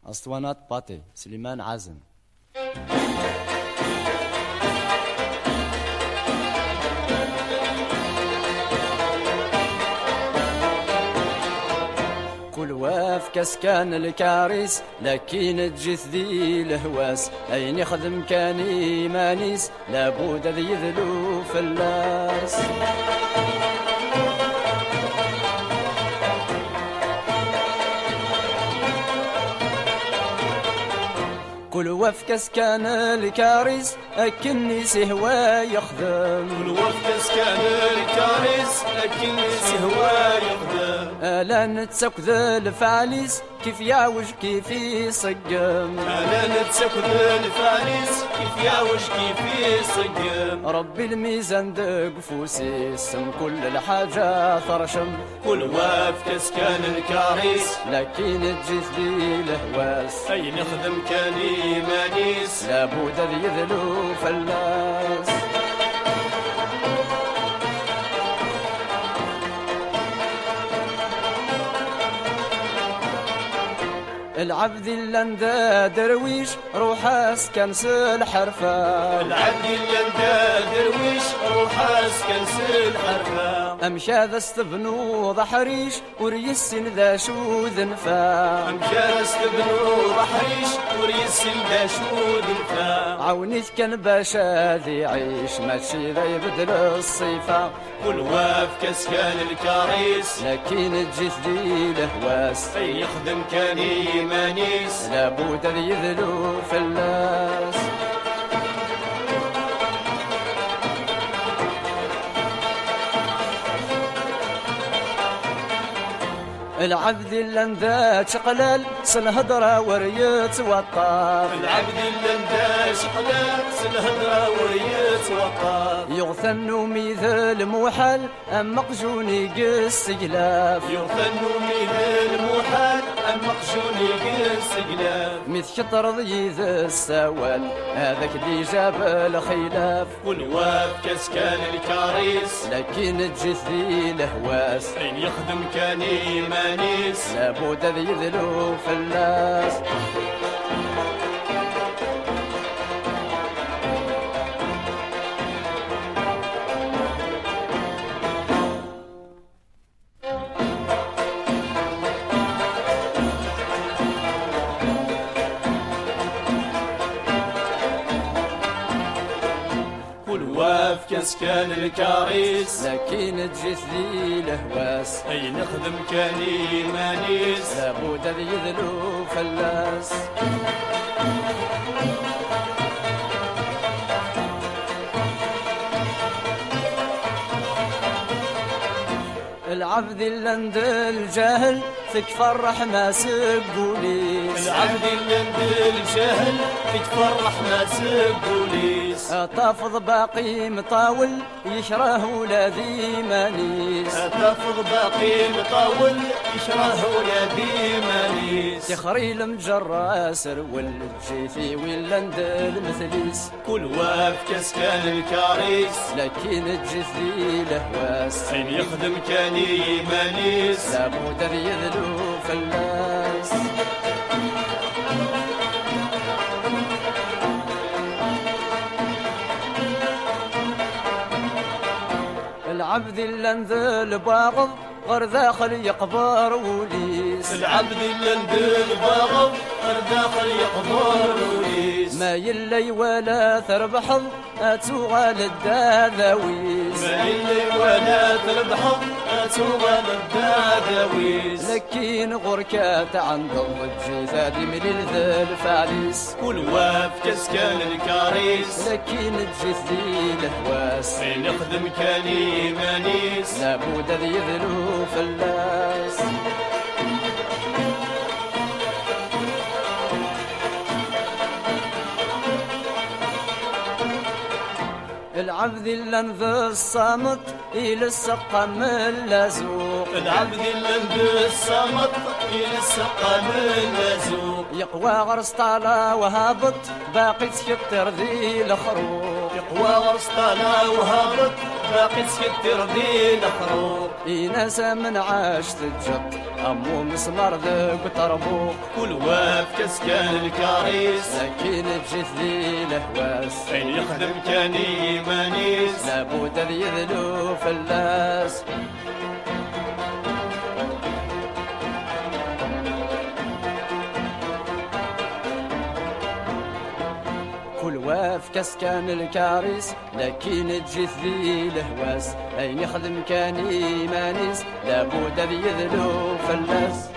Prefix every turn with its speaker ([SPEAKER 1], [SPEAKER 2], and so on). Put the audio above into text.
[SPEAKER 1] اسطوانات باطي سليمان عازم. كل واف كسكان الكاريس لكن تجيث ذي الهواس اين يخدم كان ايمانيس لابد ذي يذلو فلاس. كل وفكس كان الكاريس أكني سهوا يخدم.
[SPEAKER 2] كل وفكس كان الكاريس أكني سهوا يخدم.
[SPEAKER 1] ألا نتسك ذا الفعليس كيف يعوج كيف يصقم.
[SPEAKER 2] ألا نتسك ذا الفعليس كيف يعوج كيف يصقم.
[SPEAKER 1] ربي الميزان دق فوسي سم كل الحاجة ثرشم.
[SPEAKER 2] كل وفكس كان الكاريس
[SPEAKER 1] لكن تجيث ذي الهواس
[SPEAKER 2] أي نخدم كان إيمانيس
[SPEAKER 1] لابد ذي يذلو فلاس. العبد اللي درويش روح اسكن الحرفة.
[SPEAKER 2] العبد اللي درويش روح اسكن الحرفة.
[SPEAKER 1] امشى ذا استبنو ضحريش وريسن ذا شو ذنفا.
[SPEAKER 2] امشى ذا استبنو ضحريش وريسن ذا شو ذنفا.
[SPEAKER 1] عونيت كان باشا ذي عيش ماشي ذا يبدل الصيفة.
[SPEAKER 2] كل وافكس كان الكاريس
[SPEAKER 1] لكن تجيث ذي الهواس
[SPEAKER 2] أي يخدم كان إيمانيس
[SPEAKER 1] لابد ذي يذلو فلاس. العبد اللي شقلال سنهضرة وريت وطاف.
[SPEAKER 2] العبد اللي شقلال سنهضرة وريت وطاف.
[SPEAKER 1] يغثن ميذ الموحل أم مقجوني قس قلاف.
[SPEAKER 2] يغثن ميذ الموحل أم مقجوني قس قلاف.
[SPEAKER 1] مثل شطر ضيذ السوال هذاك اللي جاب الخلاف.
[SPEAKER 2] كل وافكس كان الكاريس
[SPEAKER 1] لكن تجيث ذي الهواس
[SPEAKER 2] أين يخدم كان إيمانيس
[SPEAKER 1] لابد ذي يذلو فلاس.
[SPEAKER 2] وافكس كان الكاريس
[SPEAKER 1] لكن تجيث ذي الهواس
[SPEAKER 2] أي نخدم كان إيمانيس
[SPEAKER 1] لابد ذي يذلو فلاس. العبد اللي عند الجاهل فيك فرح ما سقوليس.
[SPEAKER 2] العبد اللي عند الجاهل فيك فرح ما سقوليس.
[SPEAKER 1] طافض باقي مطاول يشره ولادي مانيس.
[SPEAKER 2] طافض باقي مطاول يشره ولادي مانيس.
[SPEAKER 1] تخري المجرة سرول الجيفي ولا عند المثليس.
[SPEAKER 2] كل وافكس كان الكاريس
[SPEAKER 1] لكن تجيث ذي الهواس
[SPEAKER 2] أين يخدم كان إيمانيس
[SPEAKER 1] لابد ذي يذلو فلاس. العبد اللي عند الباغض غير داخل يقبر وليس.
[SPEAKER 2] العبد اللي عند الباغض غير داخل يقبر وليس.
[SPEAKER 1] ما يلي ولا تربحض أتوغال الداذاويس.
[SPEAKER 2] ما يلي ولا تربحض أتوغال الداذاويس.
[SPEAKER 1] لكن غركات عند الضجي ثادي من ذا الفعليس.
[SPEAKER 2] كل وافكس كان الكاريس
[SPEAKER 1] لكن تجيث ذي الهواس
[SPEAKER 2] أي نخدم كان إيمانيس
[SPEAKER 1] لابد ذي يذلو فلاس. العبد اللي ذا الصامت إلى السقم اللازوق.
[SPEAKER 2] العبد اللي الصامت إلى السقم اللازوق.
[SPEAKER 1] يقوى غرس طالع وهابط باقي تكتر ذي الخروق.
[SPEAKER 2] يقوى غرس طالع وهابط باقي تسكتر ذي الخروق.
[SPEAKER 1] إناس من عاش تجط أمو مسمار ذوق طربوق.
[SPEAKER 2] كل واف كسكان الكاريس
[SPEAKER 1] لكن تجيث ذي الهواس
[SPEAKER 2] فين يخدم كان يمانيس
[SPEAKER 1] لابد ذي يذلو فلاس. كل واف كسكان الكاريس لكن تجيث ذي الهواس أين يخدم كان يمانيس لابد ذي يذلو فلاس.